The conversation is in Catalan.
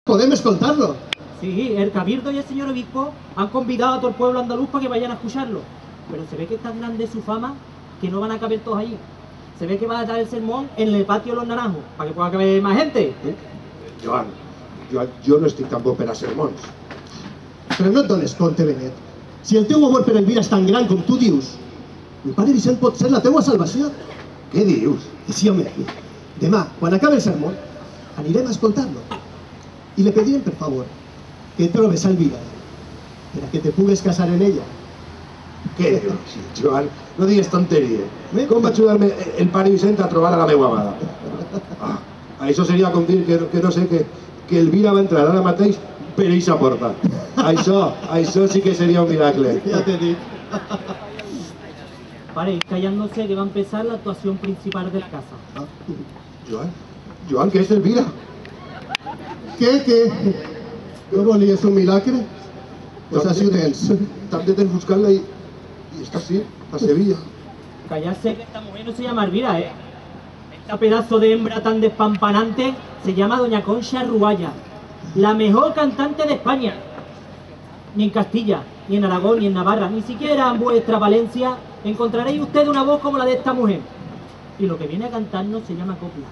Podemos contarlo. Sí, el cabildo y el señor obispo han convidado a todo el pueblo andaluz para que vayan a escucharlo. Pero se ve que es tan grande su fama que no van a caber todos allí. Se ve que va a dar el sermón en el patio de los Naranjos, para que pueda caber más gente. Joan, jo no estic tan bo per a sermons. Però no et dones compte, Benet. Si el teu amor per Elvira és tan gran com tu dius, el pare Vicent pot ser la teua salvació. Què dius? I sí, home, demà, quan acabi el sermón, anirem a escoltar-lo. I le pedirem, per favor, que trobes a Elvira, per a que te pugues casar en ella. Què dius? Joan, no digues tonteria. Eh? Com va ajudar-me el pare Vicent a trobar a la meva amada? Això seria com dir que no sé, que Elvira va entrar ara mateix per eixa porta. Això sí que seria un miracle. Ja t'he dit. Para ir callándose que va a empezar la actuación principal de la casa. Joan, què és Elvira? Què? No volies un milagre? Pues així ho tens. Tant de temps buscant-la i està així, a Sevilla. Callarse, que esta mujer no se llama Elvira, ¿eh? Esta pedazo de hembra tan despampanante se llama Doña Concha Ruaya, la mejor cantante de España. Ni en Castilla, ni en Aragón, ni en Navarra, ni siquiera en vuestra Valencia encontraréis usted una voz como la de esta mujer. Y lo que viene a cantarnos se llama copla.